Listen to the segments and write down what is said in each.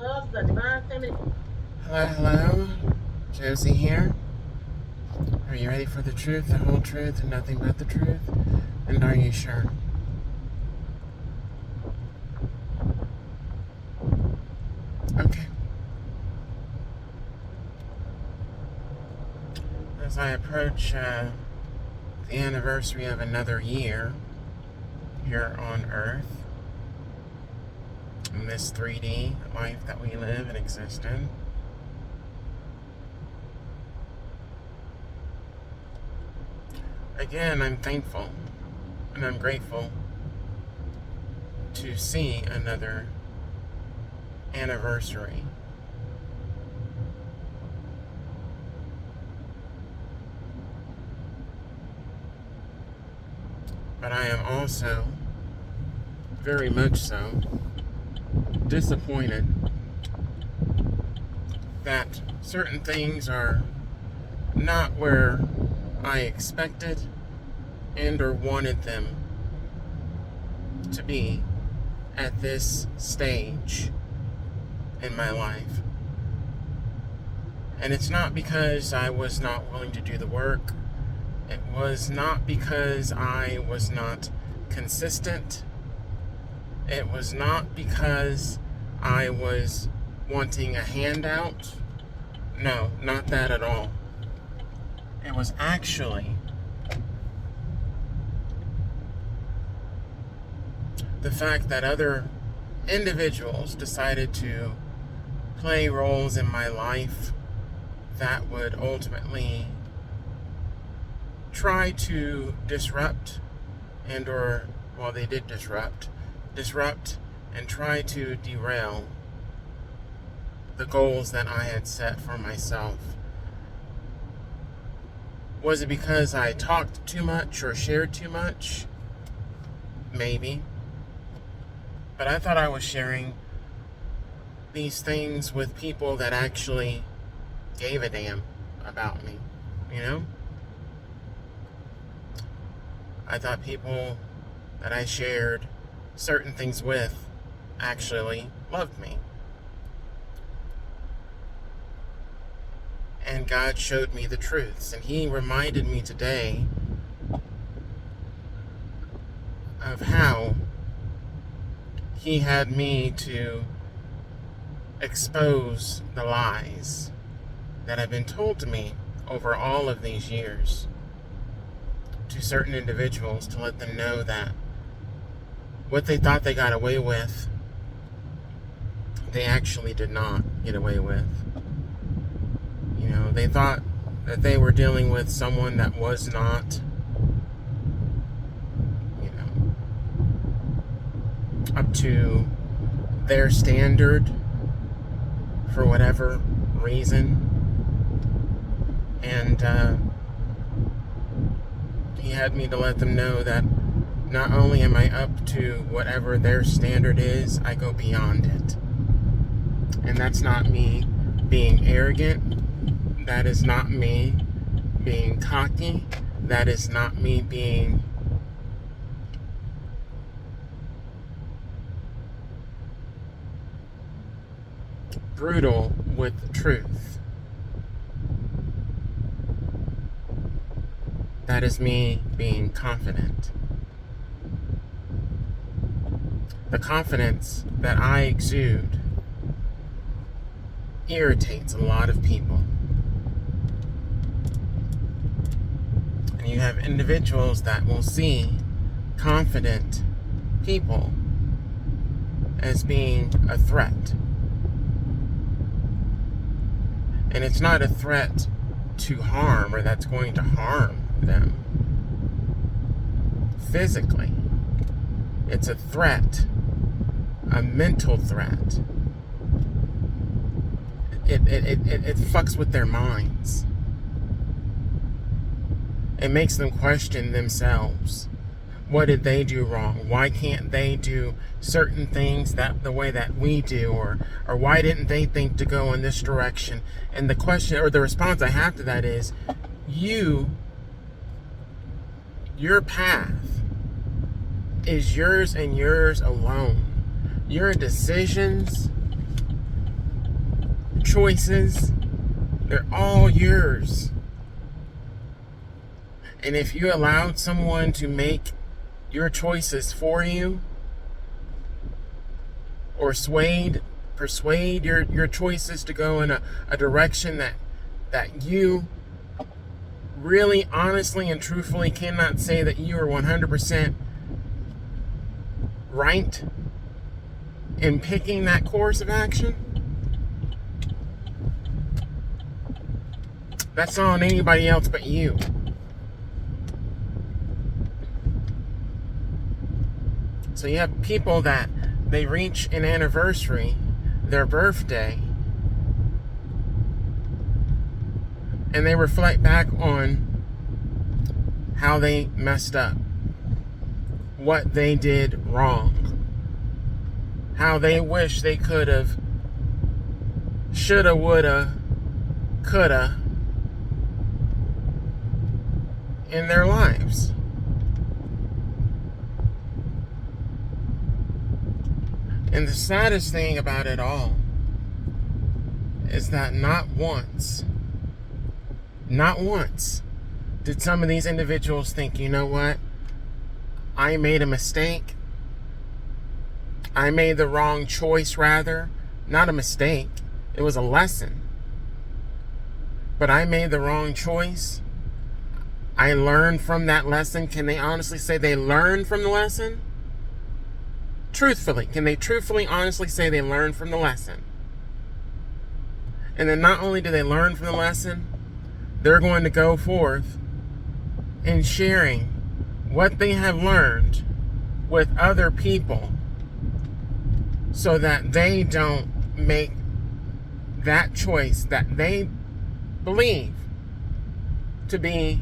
love the divine feminine. Hello, hello. Josie here. Are you ready for the truth, the whole truth, and nothing but the truth? And are you sure? Okay. As I approach the anniversary of another year here on Earth, in this 3D life that we live and exist in, again, I'm thankful and I'm grateful to see another anniversary. But I am also very much so disappointed that certain things are not where I expected and or wanted them to be at this stage in my life. And it's not because I was not willing to do the work. It was not because I was not consistent. It was not because I was wanting a handout. No, not that at all. It was actually the fact that other individuals decided to play roles in my life that would ultimately try to disrupt they did disrupt and try to derail the goals that I had set for myself. Was it because I talked too much or shared too much? Maybe. But I thought I was sharing these things with people that actually gave a damn about me, you know? I thought people that I shared certain things with actually loved me. And God showed me the truths, and He reminded me today of how He had me to expose the lies that have been told to me over all of these years to certain individuals, to let them know that what they thought they got away with, they actually did not get away with. You know, they thought that they were dealing with someone that was not, you know, up to their standard for whatever reason. And He had me to let them know that not only am I up to whatever their standard is, I go beyond it. And that's not me being arrogant. That is not me being cocky. That is not me being brutal with the truth. That is me being confident. The confidence that I exude irritates a lot of people. And you have individuals that will see confident people as being a threat. And it's not a threat to harm or that's going to harm them physically. It's a threat, a mental threat. It fucks with their minds. It makes them question themselves. What did they do wrong? Why can't they do certain things that the way that we do? Or why didn't they think to go in this direction? And the question or the response I have to that is, your path is yours and yours alone. Your decisions choices. They're all yours. And if you allowed someone to make your choices for you, or persuade your choices to go in a direction that you really honestly and truthfully cannot say that you are 100% right in picking that course of action, that's not on anybody else but you. So you have people that they reach an anniversary, their birthday, and they reflect back on how they messed up, what they did wrong, how they wish they could have, shoulda, woulda, coulda in their lives. And the saddest thing about it all is that not once did some of these individuals think, you know what, I made a mistake. I made the wrong choice, rather. Not a mistake. It was a lesson. But I made the wrong choice. I learned from that lesson. Can they honestly say they learned from the lesson? Truthfully, can they truthfully, honestly say they learned from the lesson? And then not only do they learn from the lesson, they're going to go forth in sharing what they have learned with other people so that they don't make that choice that they believe to be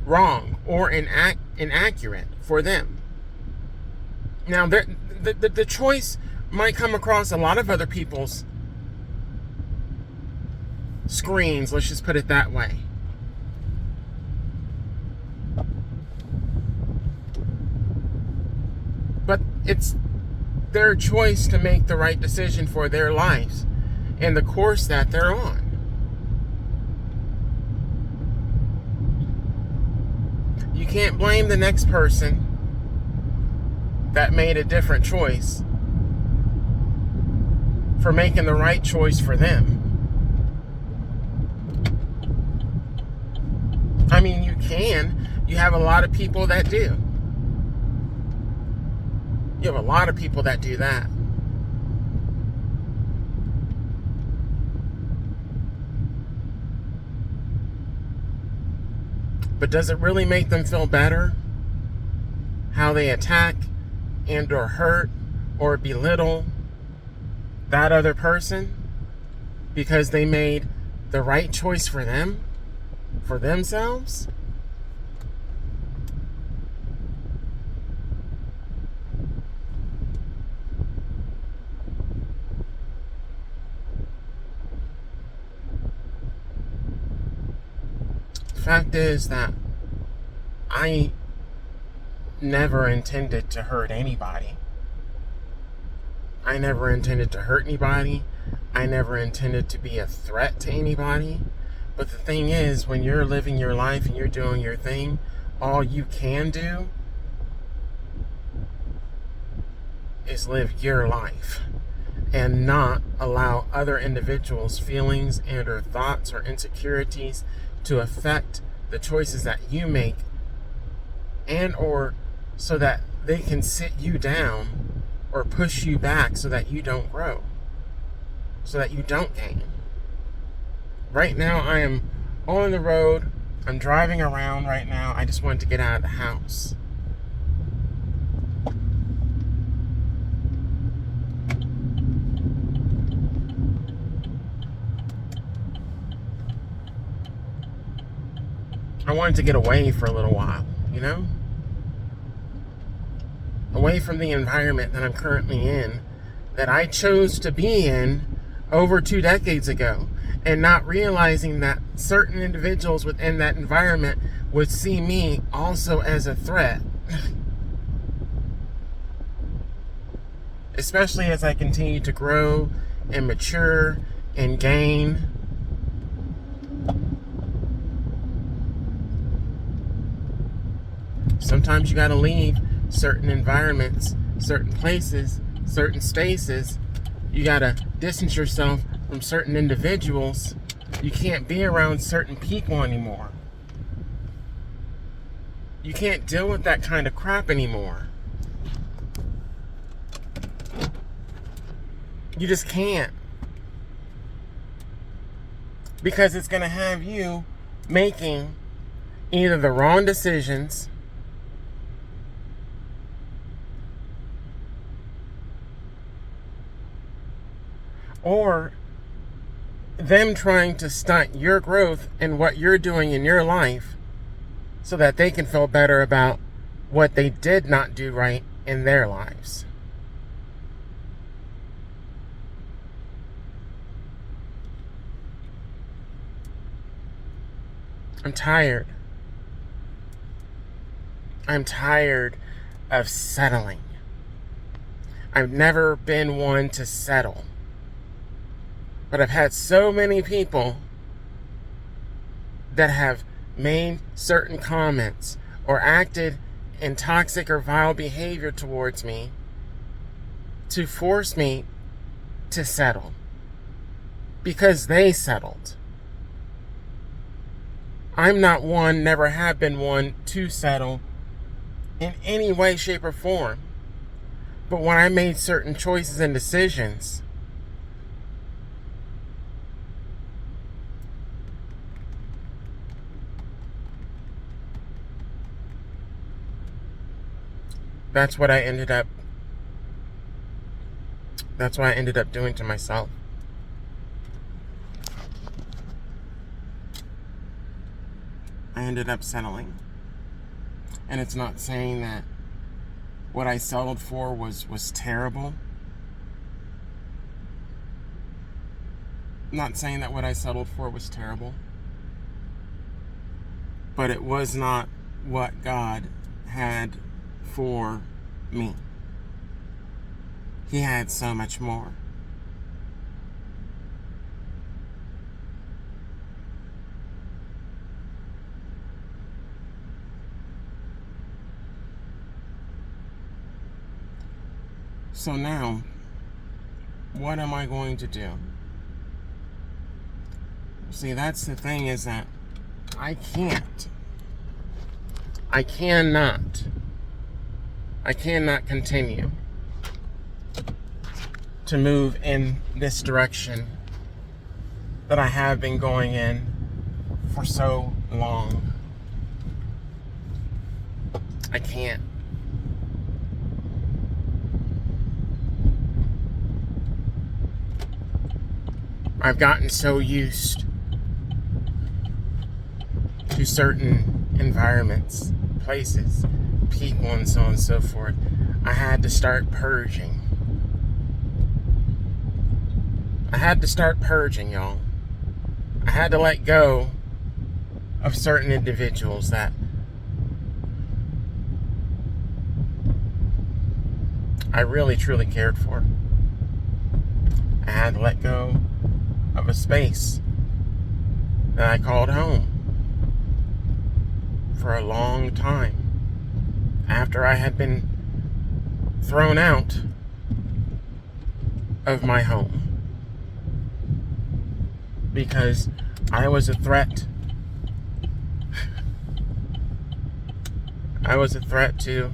wrong or inaccurate for them. Now, the choice might come across a lot of other people's screens, let's just put it that way. But it's their choice to make the right decision for their lives and the course that they're on. You can't blame the next person that made a different choice for making the right choice for them. I mean, you can. You have a lot of people that do. You have a lot of people that do that. But does it really make them feel better how they attack and or hurt or belittle that other person because they made the right choice for them, for themselves? The fact is that I never intended to hurt anybody. I never intended to hurt anybody. I never intended to be a threat to anybody. But the thing is, when you're living your life and you're doing your thing, all you can do is live your life and not allow other individuals' feelings and or thoughts or insecurities to affect the choices that you make, and or so that they can sit you down or push you back so that you don't grow, so that you don't gain. Right now I am on the road. I'm driving around right now. I just wanted to get out of the house. I wanted to get away for a little while, you know? Away from the environment that I'm currently in, that I chose to be in over 2 decades ago, and not realizing that certain individuals within that environment would see me also as a threat. Especially as I continue to grow and mature and gain. Sometimes you got to leave certain environments, certain places, certain spaces. You got to distance yourself from certain individuals. You can't be around certain people anymore. You can't deal with that kind of crap anymore. You just can't. Because it's going to have you making either the wrong decisions or them trying to stunt your growth and what you're doing in your life so that they can feel better about what they did not do right in their lives. I'm tired. I'm tired of settling. I've never been one to settle. But I've had so many people that have made certain comments or acted in toxic or vile behavior towards me to force me to settle because they settled. I'm not one, never have been one to settle in any way, shape, or form. But when I made certain choices and decisions, that's what I ended up doing to myself. I ended up settling. And it's not saying that what I settled for was terrible. I'm not saying that what I settled for was terrible. But it was not what God had for me. He had so much more. So now, what am I going to do? See, that's the thing, is that I cannot continue to move in this direction that I have been going in for so long. I can't. I've gotten so used to certain environments, places, people, and so on and so forth. I had to start purging. Y'all. I had to let go of certain individuals that I really, truly cared for. I had to let go of a space that I called home for a long time after I had been thrown out of my home because I was a threat. I was a threat to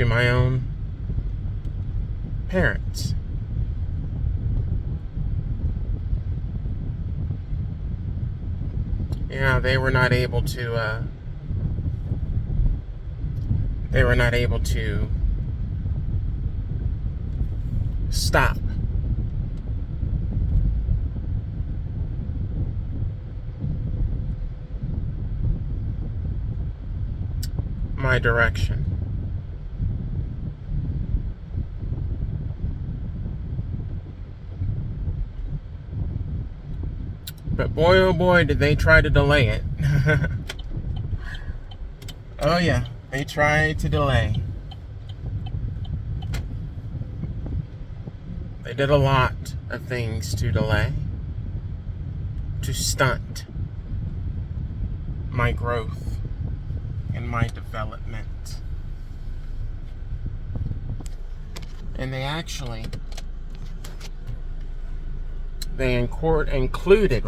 my own parents. Yeah, they were not able to stop my direction. But boy, oh boy, did they try to delay it. Oh yeah, they tried to delay. They did a lot of things to delay, to stunt my growth and my development. And they included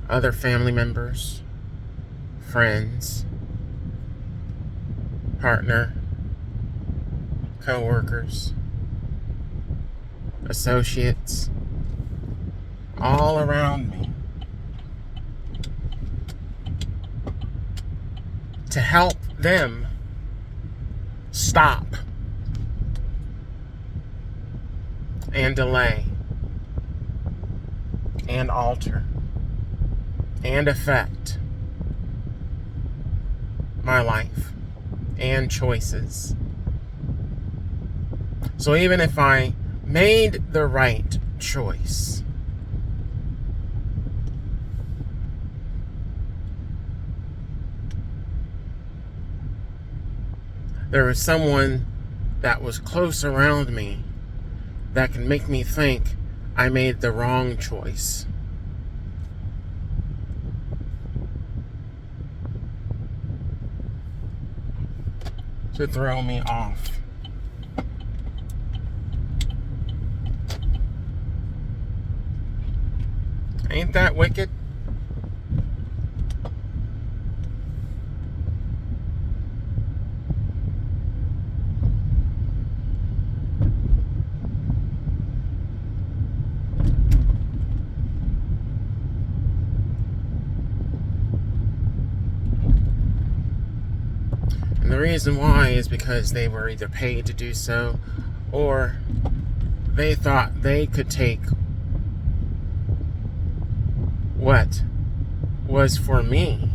other family members, friends, partner, co-workers, associates, all around me, to help them stop and delay and alter and affect my life and choices. So even if I made the right choice, there was someone that was close around me that can make me think I made the wrong choice. To throw me off. Ain't that wicked? And the reason why is because they were either paid to do so, or they thought they could take what was for me.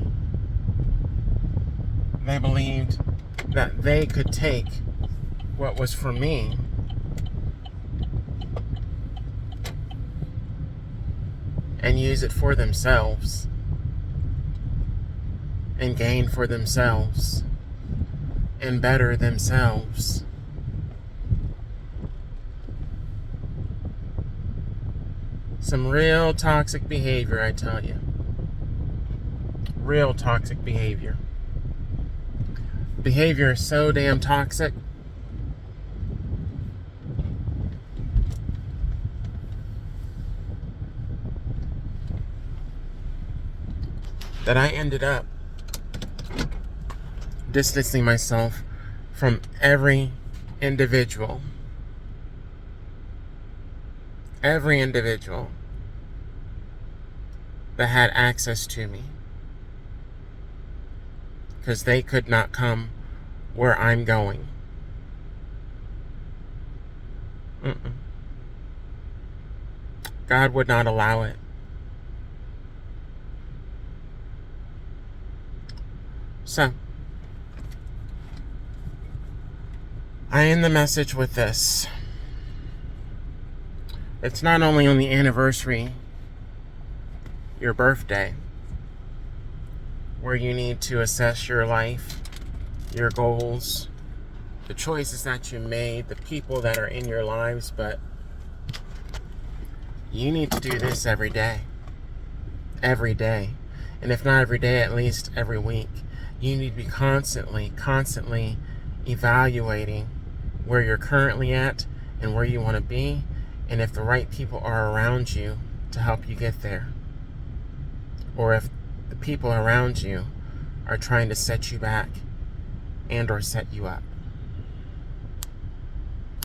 They believed that they could take what was for me and use it for themselves and gain for themselves and better themselves. Some real toxic behavior, I tell you. Real toxic behavior. Behavior is so damn toxic that I ended up distancing myself from every individual that had access to me, because they could not come where I'm going. God would not allow it. So, I end the message with this. It's not only on the anniversary, your birthday, where you need to assess your life, your goals, the choices that you made, the people that are in your lives, but you need to do this every day. Every day. And if not every day, at least every week. You need to be constantly evaluating where you're currently at and where you want to be, and if the right people are around you to help you get there, or if the people around you are trying to set you back and or set you up.